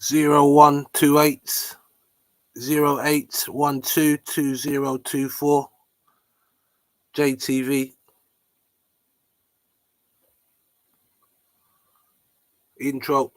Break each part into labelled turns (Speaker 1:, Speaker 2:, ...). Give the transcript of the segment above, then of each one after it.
Speaker 1: 0128 0812 2024 JTV. Intro.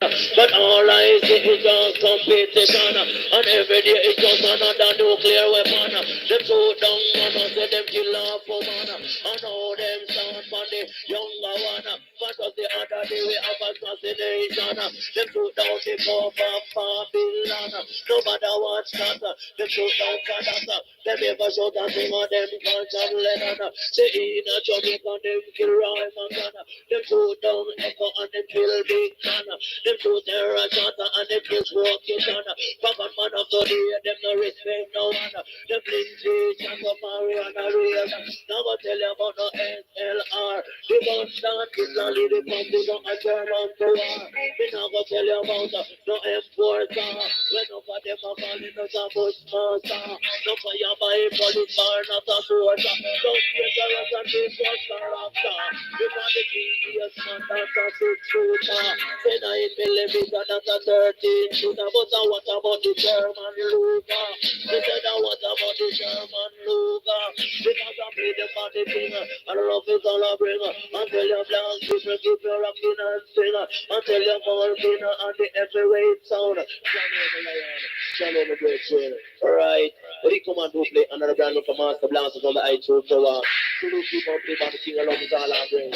Speaker 2: But all I see is just competition, and every day it's just another nuclear weapon. Them two down man, say them kill off for man, and all them sound for the younger one. But the other day we have assassination. Them two down the Pope of Babylon. No matter what's that, them two down for that. Them ever shout and sing on them culture Lennon. Say in a Jamaica, them kill Roy Mangan. Them two down Echo and them kill Big Man. Them two terror shot and them kill Smoky John. Papa man of the day, them no respect no one. Them Lindsay, Chaco, Mariana, Real. Now I tell you about no SLR. The Banton is only the family of a German to war. Me now go tell you about no M4 when over them are calling us a Bushmaster. No fire by police bar, not a soldier. Don't get a lot of people character. Because the GES man, that's a 6-shooter. 9mm, that's a 13-shooter. But what about the German Luger? They said, what about the German Luger? Because I play the party singer, and love is all I bring. Until your black people keep your rocking and sing. Until your Volcano and the heavyweight sound. Channel the great train. Alright. But he come and do play another brand new Master Blasters on the iTunes. So, to keep on playing by the king along with all our brain.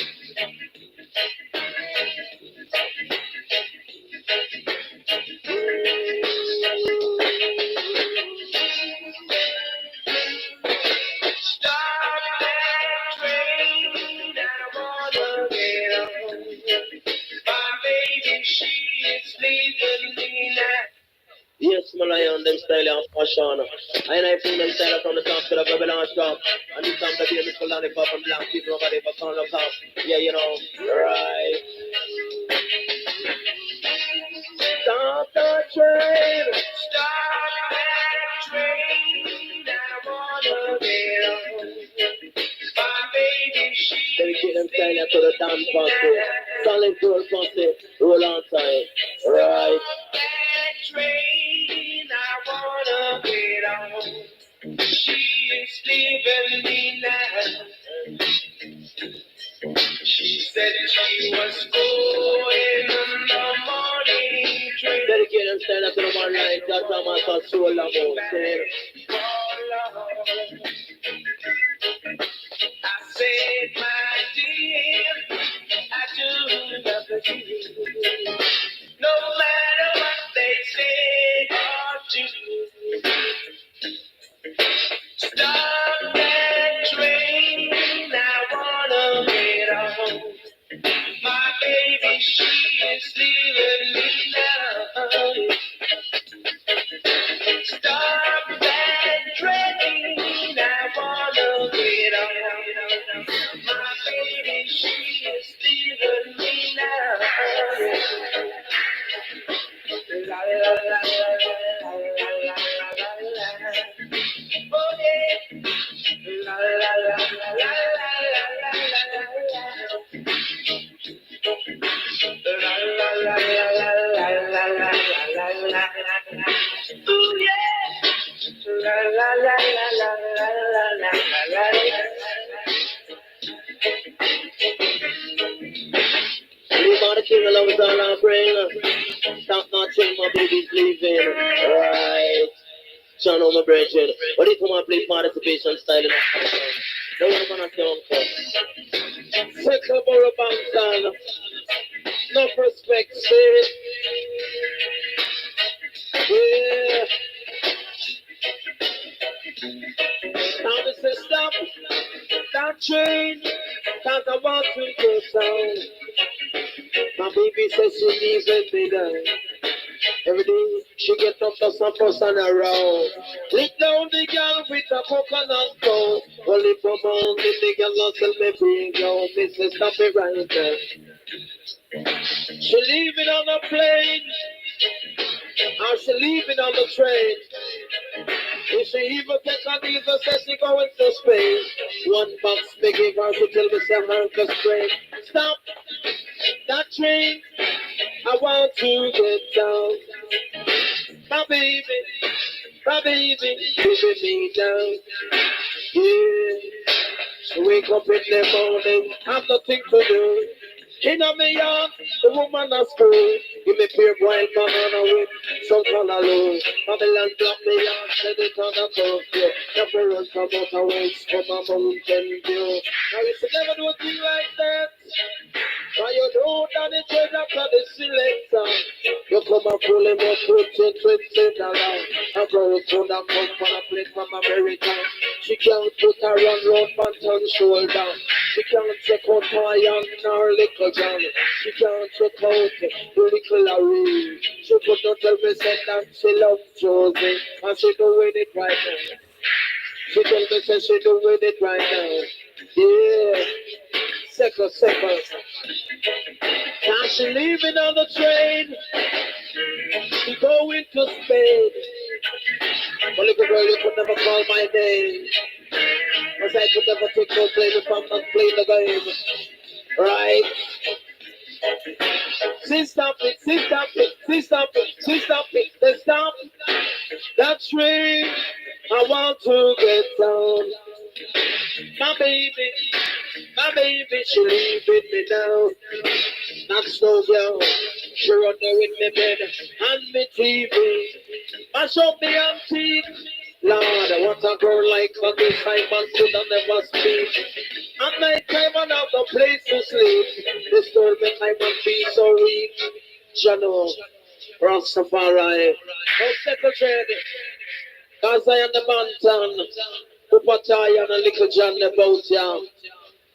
Speaker 2: Yes, my lion, them style of fashion. And I bring them style from the top to the Babylon top. And this time the baby is calling it from black people over there for calling up. Yeah, you know, right. Stop the train. Stop that train. I wanna get on. My baby, she dedicate them style to the dance party. Solid girl party. Roll on time. Right. Train, I wanna get on. She is leaving me now. She said she was going on the morning train. Dedicate and stand up to the one line. That's how much I soul about. I said, my dear, I do love you. No matter what they say or do, stop that train, I wanna get on. My baby, she is leaving me now. Stop that train, I wanna get on. My baby, she is leaving me now. La la la la la la la. Oh yeah. La la la la la la la la. La la la la la la. Oh yeah. La la la la la la la. Everybody king along with all our brain. Stop not saying my baby's leaving. Right. John on my brethren. But they come and play participation style in that song. They want to go and tell them. Second Burro Banton. No respect, say. Yeah. Now they say stop that train. Cause I want to go down. My baby says she leaving me down. Every day she get up to some person around. Lick down the girl with a coconut toe. Only from home, the girl not tell me bring down. Mrs. Stop it right there. She leaving on the plane. Or she leaving on the train. If she even take a visa, says she going to Spain. One box they give her to tell me some her to spray. Stop that train, I want to get down. My baby, giving me down. Yeah. So wake up in the morning, have nothing to do. In a me yard, the woman at school. Give me pure wild banana with some cantaloupe. Babylon block me yard, set it on the curfew. The Burro come out a waste from a mountain view. Now you should never do a thing like that. Why you know that it is after the selector? You come and pull him up, $20. A girl food that come from a plate from America. She can't put her round Banton shoulder. She can't take out her young nor little John. She can't take out the Kalahari. She could not tell me say that she loves Josey. And she doing it right now. She tell me say she doing it right now. Yeah. Second. Now she leaving on the train. She going to Spain. But little girl, you could never call my name. Cause I could never take no blame if I'm not playing the game. Right? See stop it. They stop that train. I want to get down. My baby, she leaving me now. That's no girl. She run there with me bed and me TV. Mash up the antique. Lord, what a girl like on this time man could have never speak. At night time I have no place to sleep. This girl make my man be so weak. Jano, Rastafari, no secretary. Cause I am the Banton. Upatai and a little John about ya.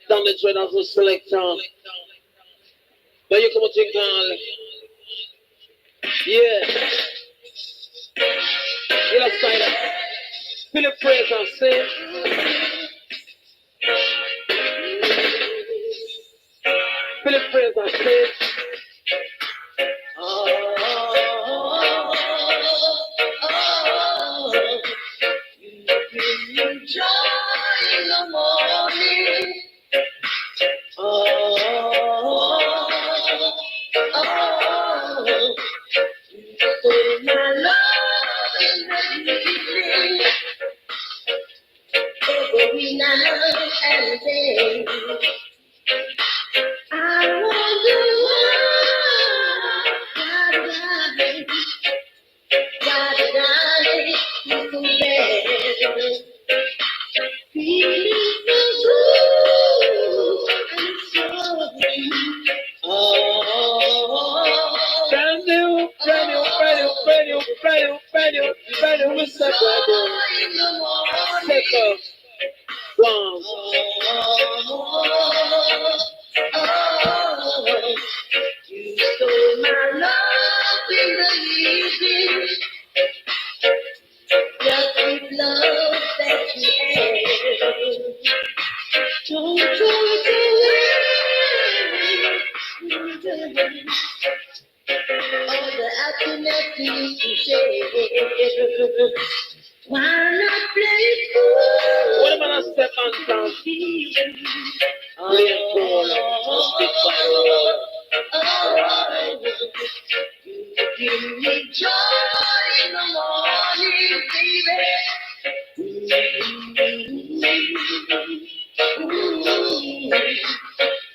Speaker 2: Down the train as a selector. But you come to call. Yeah. You're a silent. Philip Fraser, sing. Philip Fraser, sing. Joy in the morning. My love in the evening. Every night and day. I wonder why did I feel so bad? Feeling so good and so deep. Brand new, Mr. Second. One. You stole my love in the evening. Just with love that you had. Don't throw it away. All the happiness you used to share. Why not play cool? What about a step on down? Play cool. You give me joy in the morning, baby.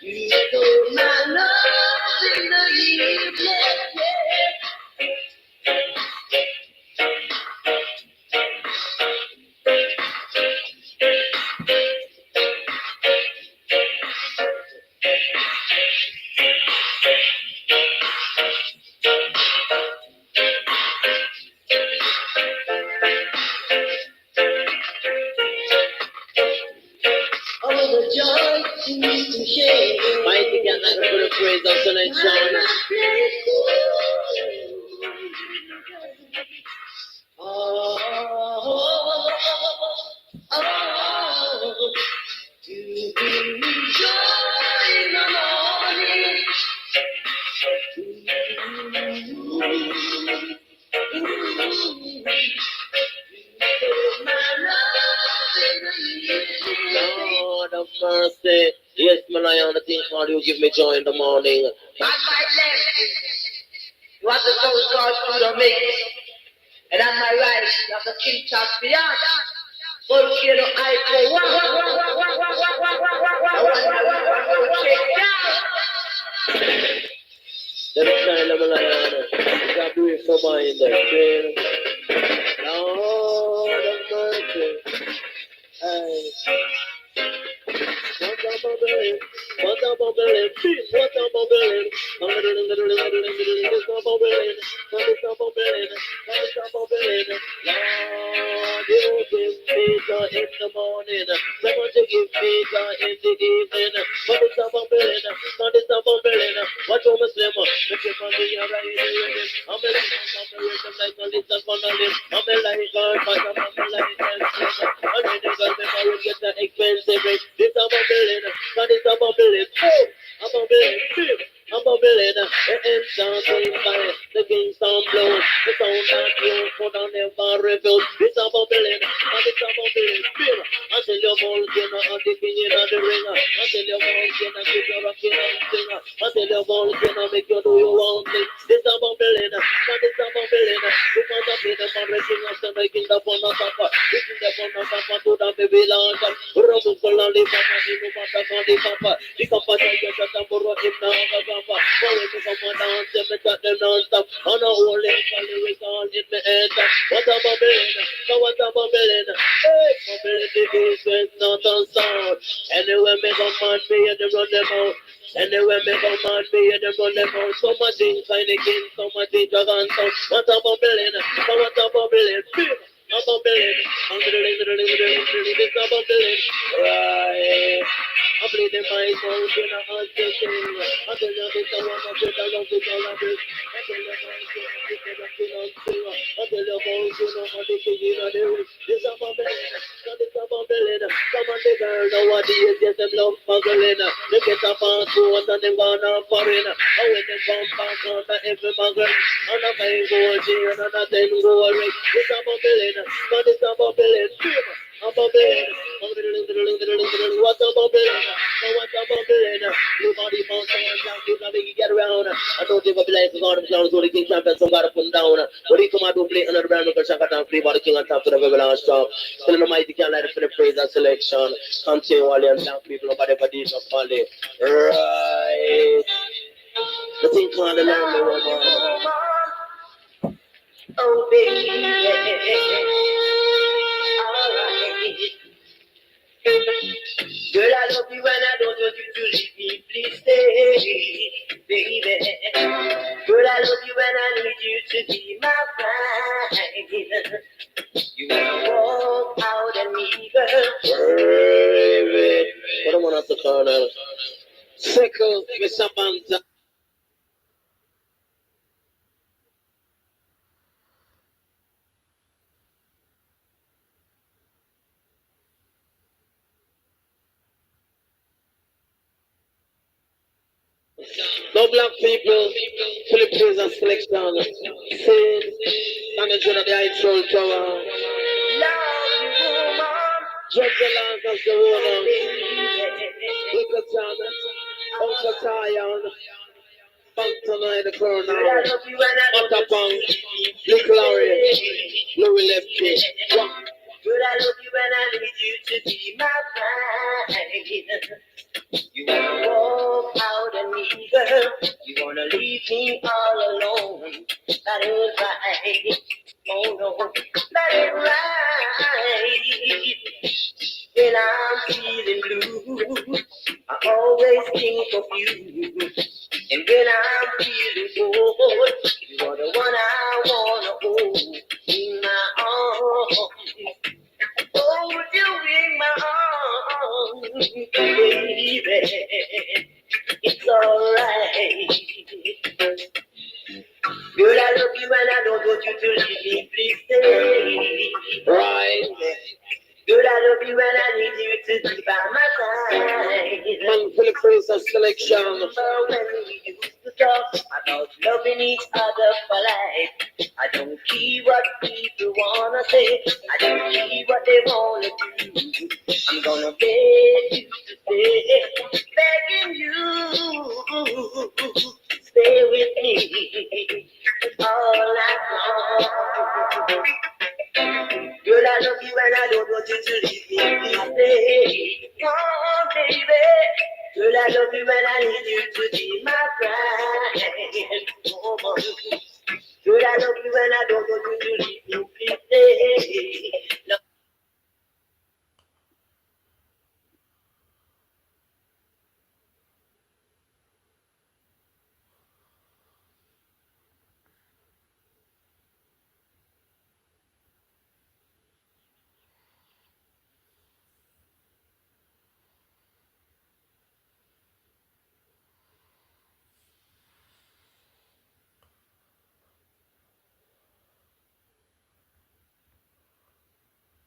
Speaker 2: You stole my love in the evening. Mighty God, I put a praise up tonight, Sean. To bring me joy in the morning. My love in the evening. Lord of mercy. Yes, my lion, the thing called you give me joy in the morning.
Speaker 3: On my left, you have the soul called through the mix. And on my right, you have the king champion. Volcano, I go one. I want to check down.
Speaker 2: Let me shine the lion. You got to do it for mine. Lord of mercy. Hey. What a bubbling, what a bubbling, what a bubbling, what a bubbling, Lord, you give me joy in the morning, never to give me joy in the evening. What is a bubbling, what is a bubbling, what you must live, if you want me, I'm right. I'm a like a little funnel, I'm a like God, but I'm a like a I'm a girl, get the expensive. This a bubbling, that is a bubbling, a bubbling, a bubbling, the incense is fire, the Kingston blows, the sound that you put on never reveals. This a bubbling, that is a bubbling, until your volcano and the king in the ringer, until your volcano keep your rocking and singer, until your volcano make you do your own thing. This a bubbling, that is a bubbling, because of the forest of the making the fun of supper, making the fun of supper to the baby land. Ramukulali Papa, Inubata Papa, the Papa, the Burro, if now the Papa, going to come on down, them non-stop, on a whole lyric all in the end. What a bubbling, what a bubbling, hey, bubbling is not on sound. Anywhere me come on me and they run them out. Anywhere me come on me and they run them out. So much things kind of king, so much things dragon sound. What a bubbling, what a bubbling, a bubbling, a bubbling, right. I believe in my soul, in a heart, I tell you this, I want to put a love with all of this. I tell you my soul, I tell you I tell you about you know how the king in the roof. This a bubbling, that is a bubbling. Some of the girls nowadays, yes, them love muggling. They get a passport and them gone off foreign. And when they come back on the every muggle, and a 5 gold chain and a 10 gold ring. This a bubbling, that is a bubbling. A bubbling, what a bubbling, what a bubbling. Nobody found someone down, you get around. I don't think a black is on the ground, so the king champion, some got to put down. But he come out to play another brand, because Shaka down, free by the king on top of the Babylon stop. Still in the mighty can let it for the praise and selection. Continually and black people, nobody but these of Polly. Right. The thing called the land, the woman.
Speaker 3: Oh, baby. Girl, I love you and I don't want you to leave me. Please stay, baby. Girl, I love you and I need you to be my bride. You wanna walk out and me, girl.
Speaker 2: Baby. What am I at the corner? Sickle, Mr. Banton. No black people, Philippines and selection. Sin, manager of the High Soul Tower. Judge the land as the owner. Little Janet, Uncle Tyon, Banton in the corner. Matapang, Kalahari, Louis Lefty.
Speaker 3: Girl, I love you and I need you to be my bride. You wanna walk out and me, girl. You wanna leave me all alone. That ain't right. Oh no, that ain't right. When I'm feeling blue, I always think of you. And when I'm feeling cold, you are the one I wanna hold in my arms. Oh, would you in my arms, baby? It's alright. Girl, I love you and I don't want you to leave me. Please stay.
Speaker 2: Right.
Speaker 3: Girl, I love you and I need you to be by my side.
Speaker 2: Man, Philippines and selection.
Speaker 3: When we used to talk about loving each other for life. I don't care what people wanna say. I don't care what they wanna do. I'm gonna beg you to stay, begging you, stay with me all night long. Girl, I love you and I don't want you to leave me. Please stay. Oh, baby. Girl, I love you and I need you to be my bride. Woman. Girl, I love you and I don't want you to leave me. Please stay. Love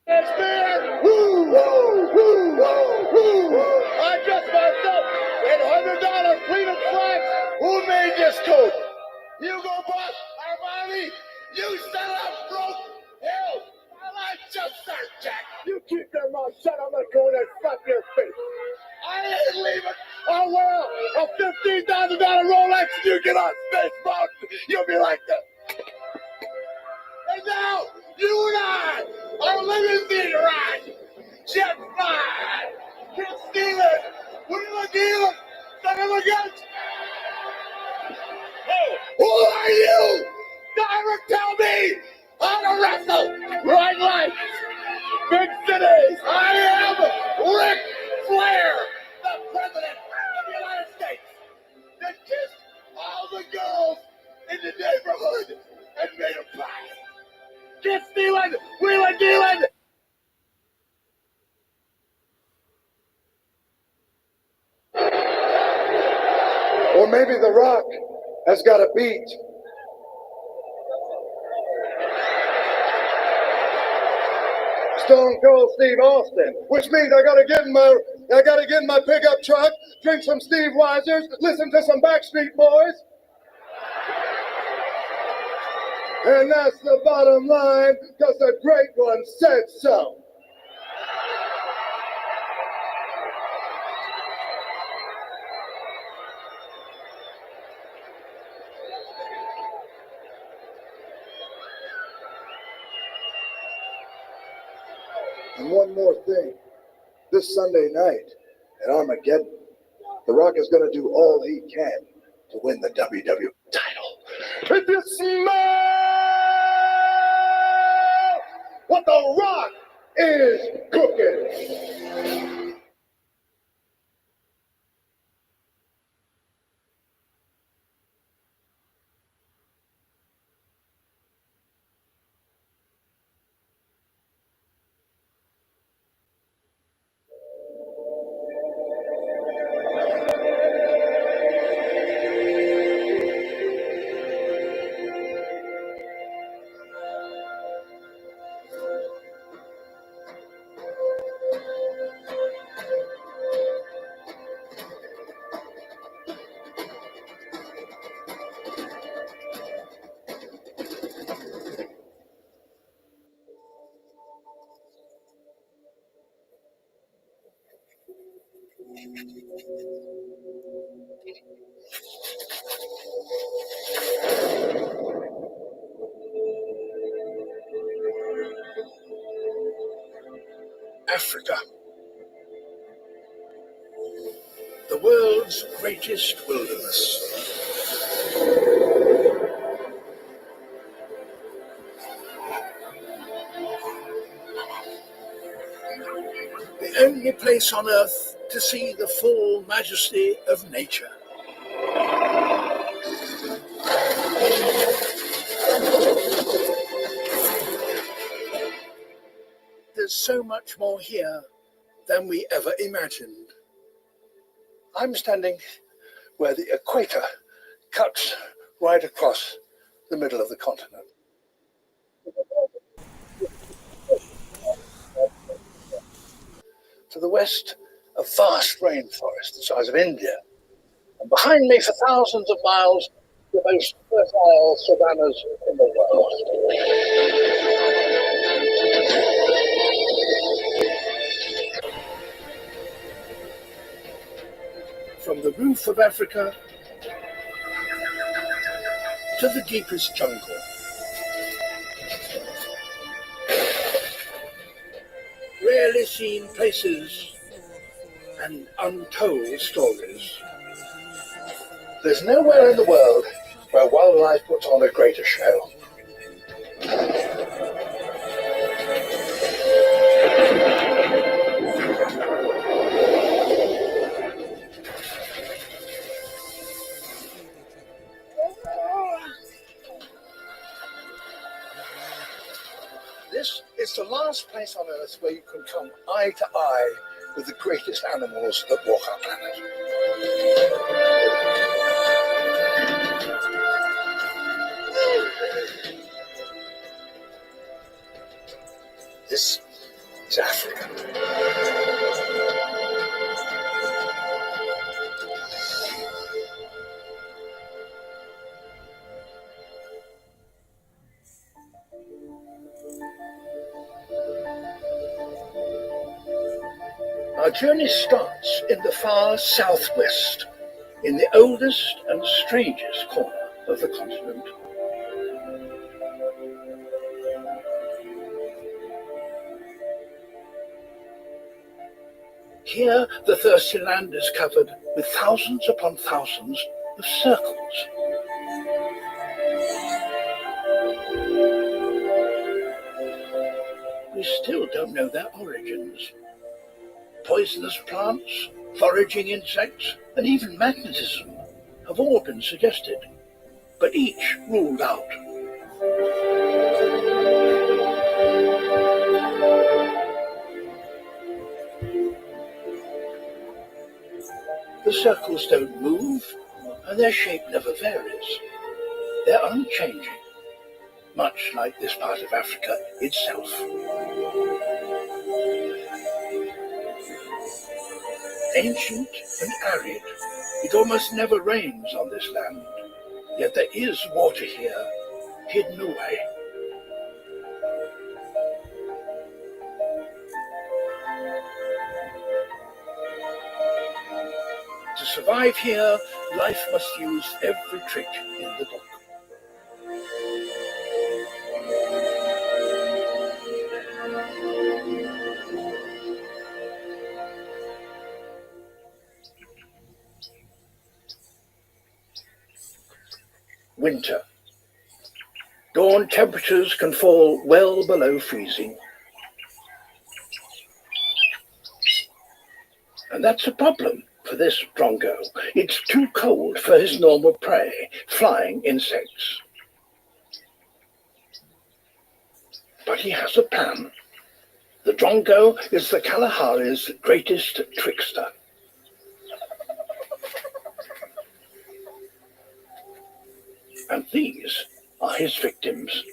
Speaker 4: Yes, man! Woo! Woo! Woo! Woo! Woo! I just myself $100 freedom flags. Who made this coat? You go, boss. Armani. You set up, broke. Hell, my life just started, Jack. You keep your mouth shut. I'm gonna go in there and slap your face. I ain't leaving. Oh well, a $15,000 Rolex. You get on Space Mountain. You'll be like this. And now, you and I are living the ride. Jet fly. Can't steal it. Wheeler dealer. Son of a gun. Hey, who are you? Never tell me how to wrestle. Right life. Big cities. I am Ric Flair, the President of the United States. That kissed all the girls in the neighborhood and made them cry. Get stealing, wheeling, dealing. Or maybe The Rock has got a beat. Stone Cold Steve Austin, which means I gotta get in my pickup truck, drink some Steve Weisers, listen to some Backstreet Boys. And that's the bottom line, because the great one said so. And one more thing. This Sunday night at Armageddon, The Rock is going to do all he can to win the WWE title. If you smell what The Rock is cooking.
Speaker 5: Africa, the world's greatest wilderness. The only place on earth to see the full majesty of nature. There's so much more here than we ever imagined. I'm standing where the equator cuts right across the middle of the continent. To the west, a vast rainforest the size of India, And behind me for thousands of miles, the most fertile savannas in the world. From the roof of Africa to the deepest jungle. Rarely seen places and untold stories. There's nowhere in the world where wildlife puts on a greater show. This is the last place on Earth where you can come eye to eye with the greatest animals that walk our planet. This is Africa. Our journey starts in the far southwest, in the oldest and strangest corner of the continent. Here, the thirsty land is covered with thousands upon thousands of circles. We still don't know their origins. Poisonous plants, foraging insects, and even magnetism have all been suggested, but each ruled out. The circles don't move, and their shape never varies. They're unchanging, much like this part of Africa itself. Ancient and arid, it almost never rains on this land, yet there is water here, hidden away. To survive here, life must use every trick in the book. Winter. Dawn temperatures can fall well below freezing. And that's a problem for this drongo. It's too cold for his normal prey, flying insects. But he has a plan. The drongo is the Kalahari's greatest trickster. And these are his victims.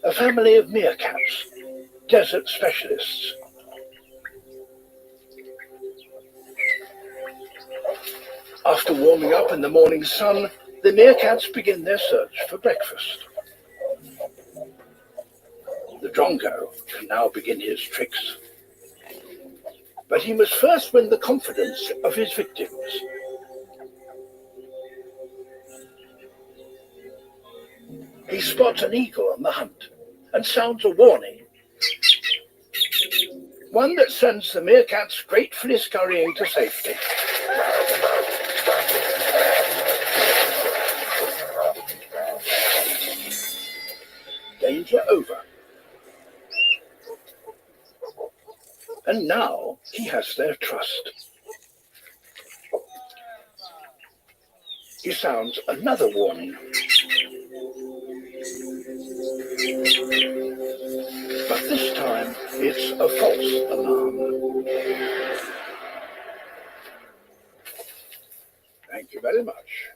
Speaker 5: A family of meerkats, desert specialists. After warming up in the morning sun, the meerkats begin their search for breakfast. The drongo can now begin his tricks. But he must first win the confidence of his victims. He spots an eagle on the hunt and sounds a warning. One that sends the meerkats gratefully scurrying to safety. Danger over. And now he has their trust. He sounds another warning. But this time, it's a false alarm. Thank you very much.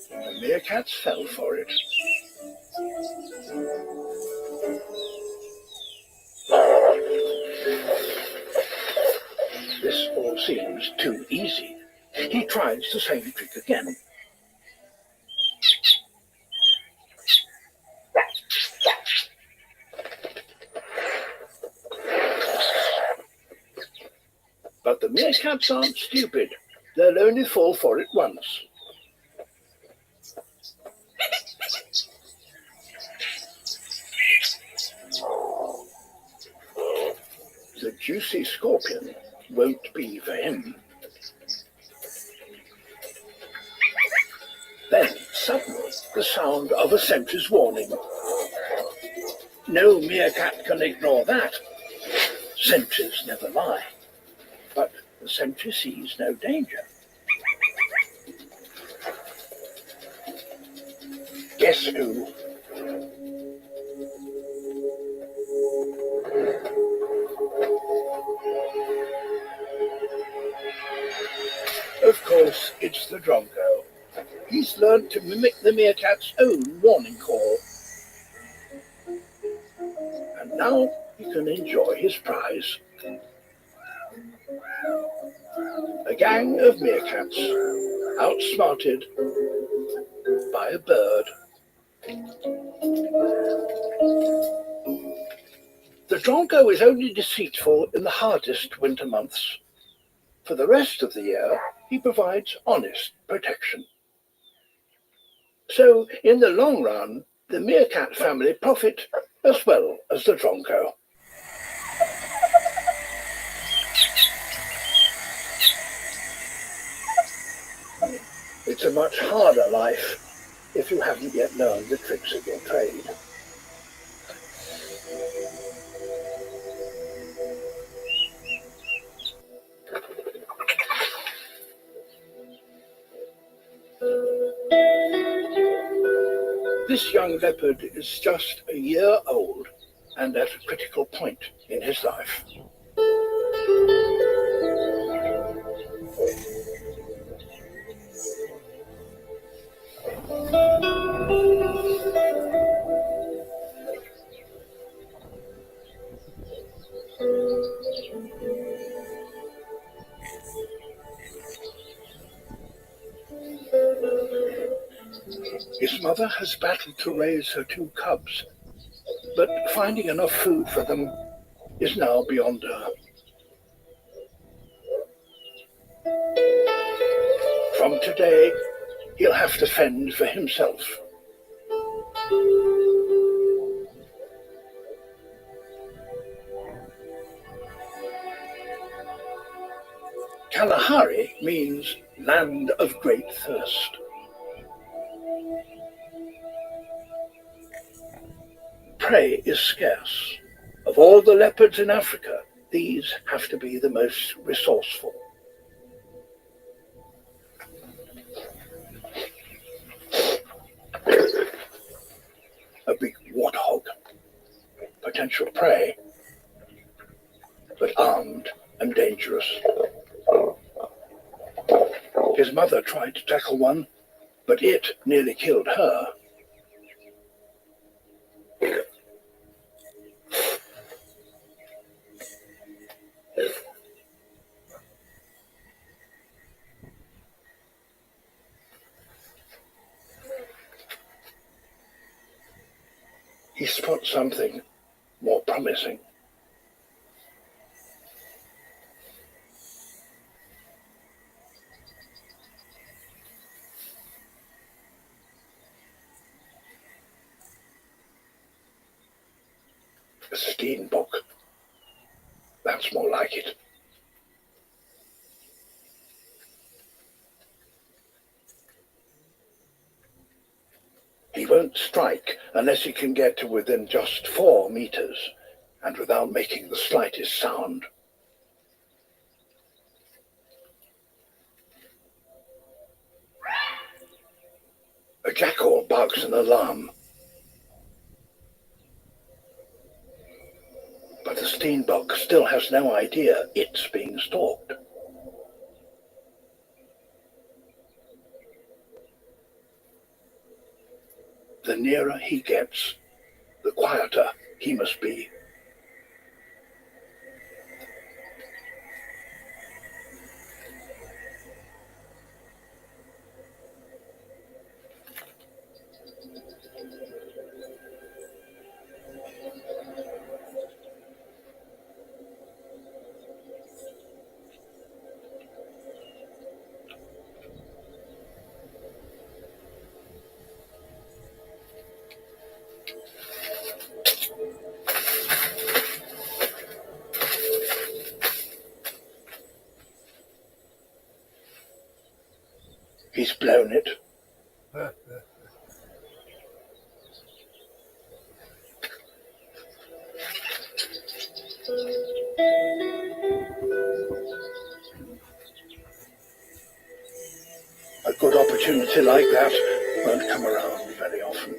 Speaker 5: The meerkats fell for it. seems too easy. He tries the same trick again. But the meerkats aren't stupid. They'll only fall for it once. The juicy scorpion won't be for him. Then, suddenly, the sound of a sentry's warning. No meerkat can ignore that. Sentries never lie. But the sentry sees no danger. Guess who? Of course, it's the drongo. He's learned to mimic the meerkat's own warning call. And now he can enjoy his prize. A gang of meerkats, outsmarted by a bird. The drongo is only deceitful in the hardest winter months. For the rest of the year, he provides honest protection. So, in the long run, the meerkat family profit as well as the drongo. It's a much harder life if you haven't yet learned the tricks of your trade. This young leopard is just a year old and at a critical point in his life. His mother has battled to raise her two cubs, but finding enough food for them is now beyond her. From today, he'll have to fend for himself. Kalahari means land of great thirst. Prey is scarce. Of all the leopards in Africa, these have to be the most resourceful. A big warthog, potential prey, but armed and dangerous. His mother tried to tackle one, but it nearly killed her. He spots something more promising. A steenbok. That's more like it. He won't strike unless he can get to within just 4 meters and without making the slightest sound. A jackal barks an alarm. But the steenbok still has no idea it's being stalked. The nearer he gets, the quieter he must be. He's blown it. A good opportunity like that won't come around very often.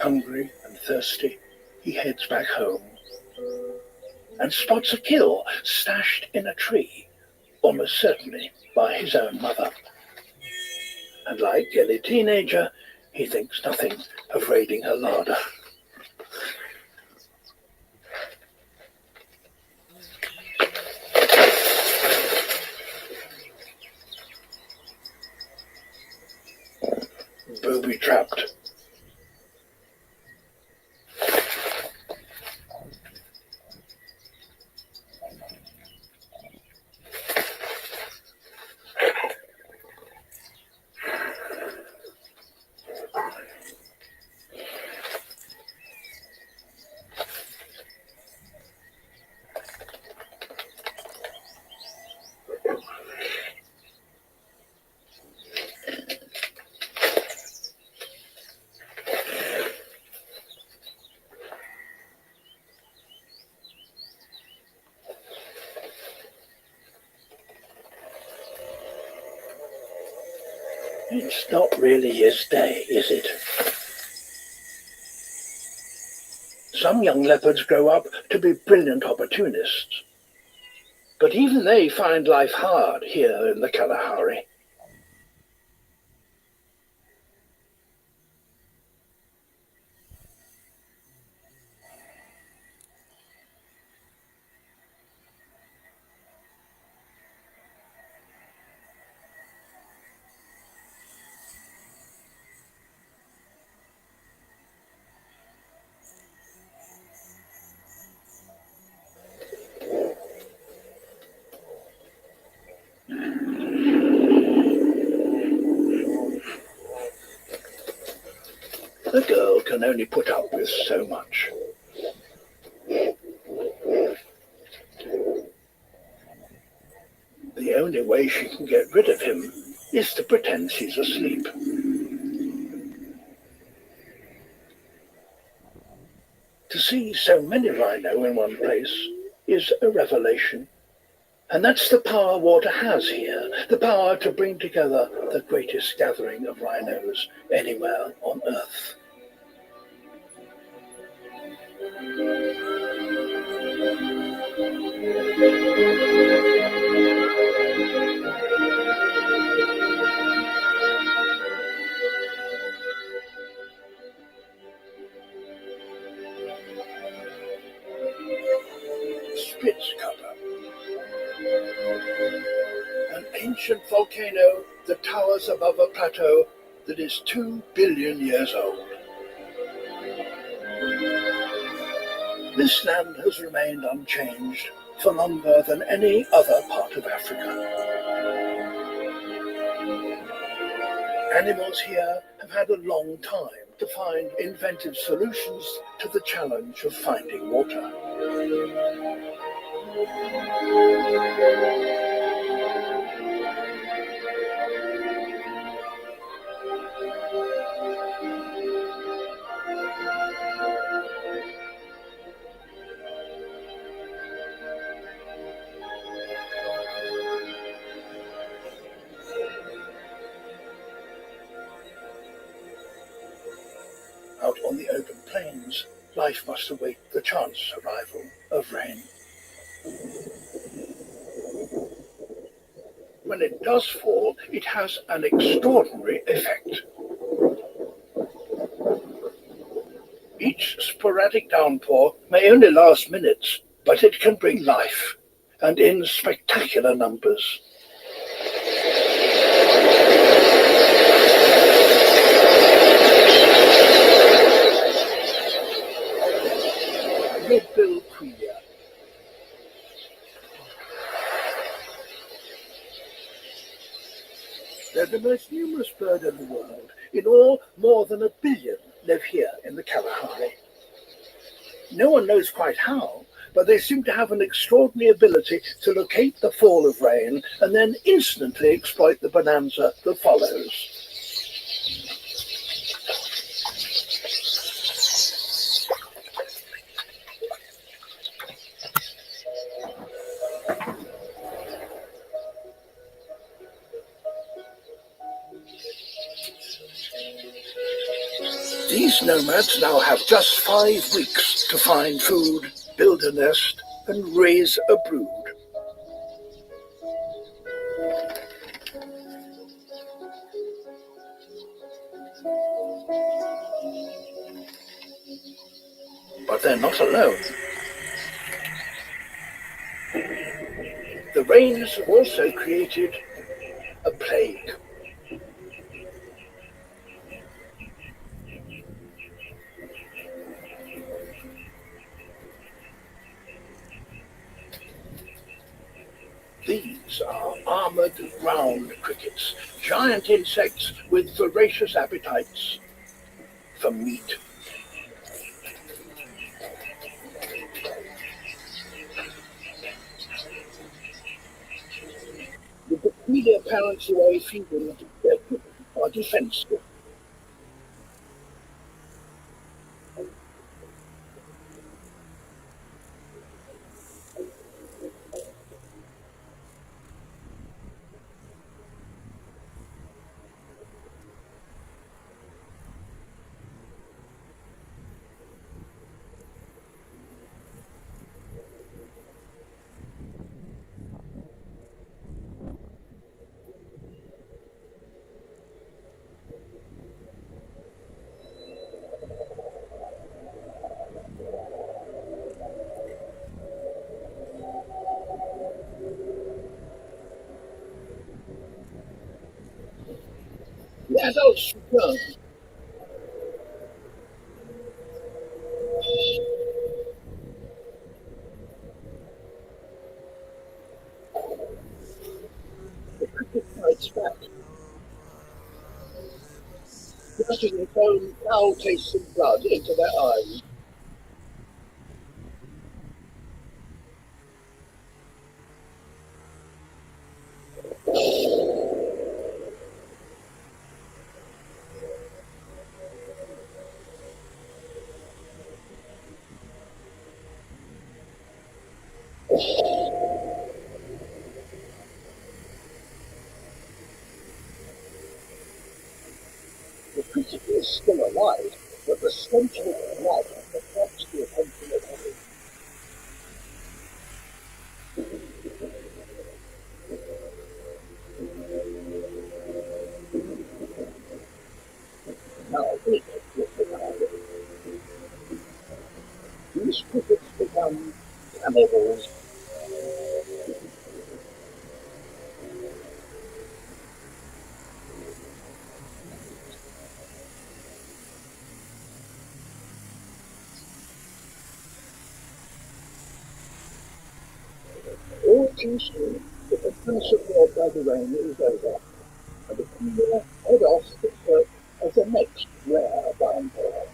Speaker 5: Hungry and thirsty, he heads back home and spots a kill stashed in a tree, almost certainly by his own mother. And like any teenager, he thinks nothing of raiding her larder. Booby-trapped. It's not really his day, is it? Some young leopards grow up to be brilliant opportunists, but even they find life hard here in the Kalahari. The girl can only put up with so much. The only way she can get rid of him is to pretend she's asleep. To see so many rhino in one place is a revelation. And that's the power water has here, the power to bring together the greatest gathering of rhinos anywhere on Earth. Spitzcover, an ancient volcano that towers above a plateau that is 2 billion years old. This land has remained unchanged for longer than any other part of Africa. Animals here have had a long time to find inventive solutions to the challenge of finding water. Out on the open plains, life must await the chance arrival of rain. When it does fall, it has an extraordinary effect. Each sporadic downpour may only last minutes, but it can bring life, and in spectacular numbers. Red-billed quillia. They're the most numerous bird in the world. In all, more than 1 billion live here in the Kalahari. No one knows quite how, but they seem to have an extraordinary ability to locate the fall of rain and then instantly exploit the bonanza that follows. These nomads now have just 5 weeks to find food, build a nest, and raise a brood. But they're not alone. The rains have also created a plague. These are armored ground crickets, giant insects with voracious appetites for meat. The peculiar appearance of way feeding their crickets are defensive. The adults return. The cricket fights back, flushing its own foul-tasting blood into their eyes. The cricket is still alive, but the stench of its blood attracts the attention of others. Now it is the target. These crickets become cannibals. All too soon, the potential brought by the rain is over, and the cooler head off the search of the next rare Banton.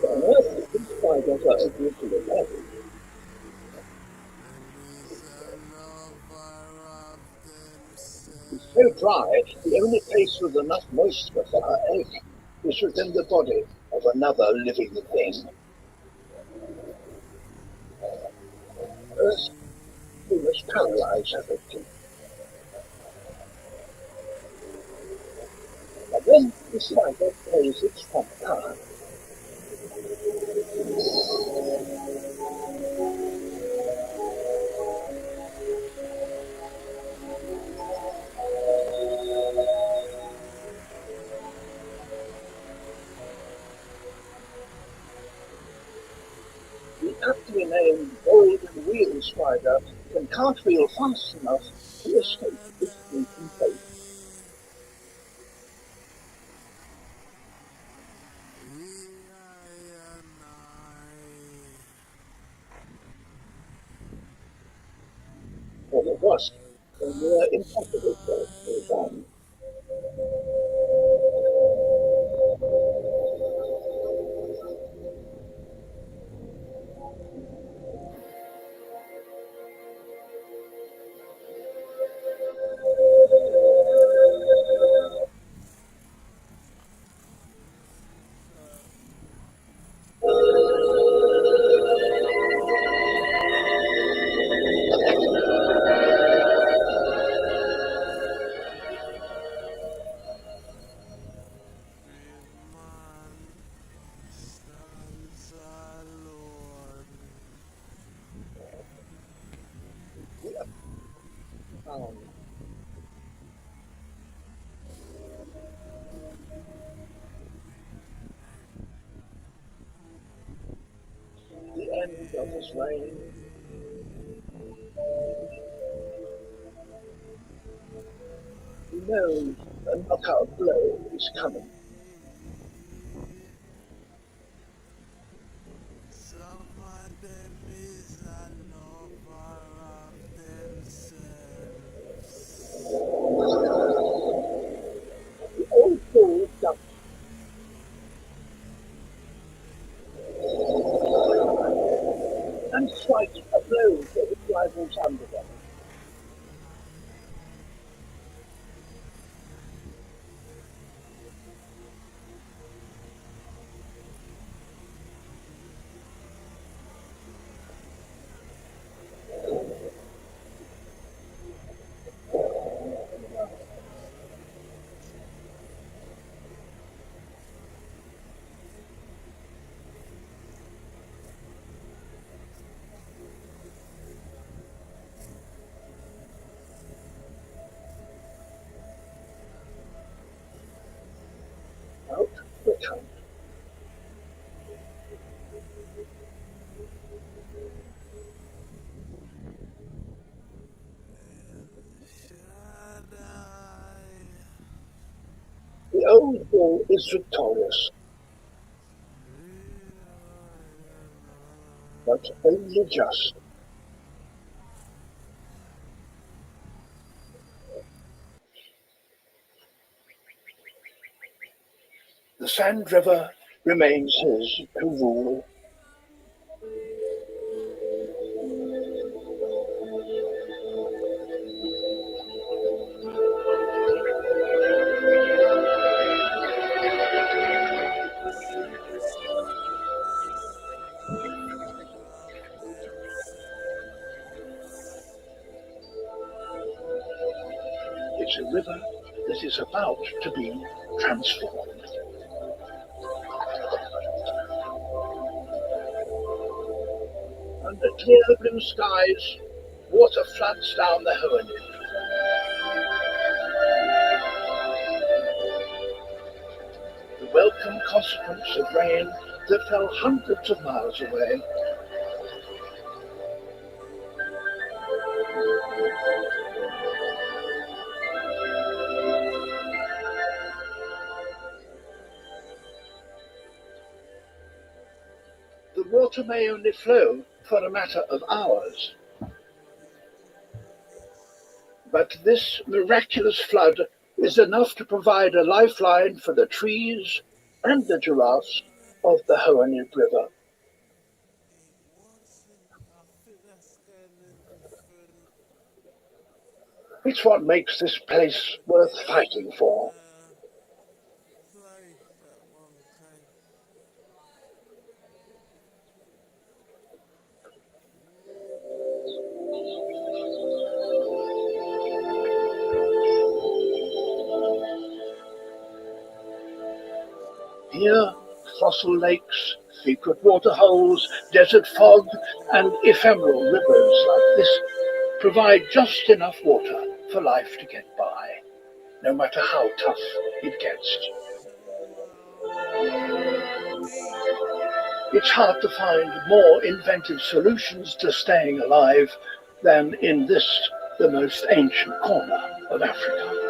Speaker 5: On earth, these spiders are equal to the level. It's so dry, the only place with enough moisture for her egg is within the body of another living thing. First, we must paralyze her victim. And then the spider plays its top card. The aptly named golden wheel spider can cartwheel fast enough to escape its bleeding fate. it was when we were impossible to find. The end of his reign. He knows a knockout blow is coming. The old bull ducked. And strikes a blow for his rival's underbelly. Out the count. The old bull is victorious, but only just. The Sand River remains his to rule. It's a river that is about to be transformed. Under clear blue skies, water floods down the Hohenlippe. The welcome consequence of rain that fell hundreds of miles away. The water may only flow for a matter of hours, but this miraculous flood is enough to provide a lifeline for the trees and the giraffes of the Hohenlippe River. It's what makes this place worth fighting for. Here, fossil lakes, secret water holes, desert fog, and ephemeral rivers like this provide just enough water for life to get by, no matter how tough it gets. It's hard to find more inventive solutions to staying alive than in this, the most ancient corner of Africa.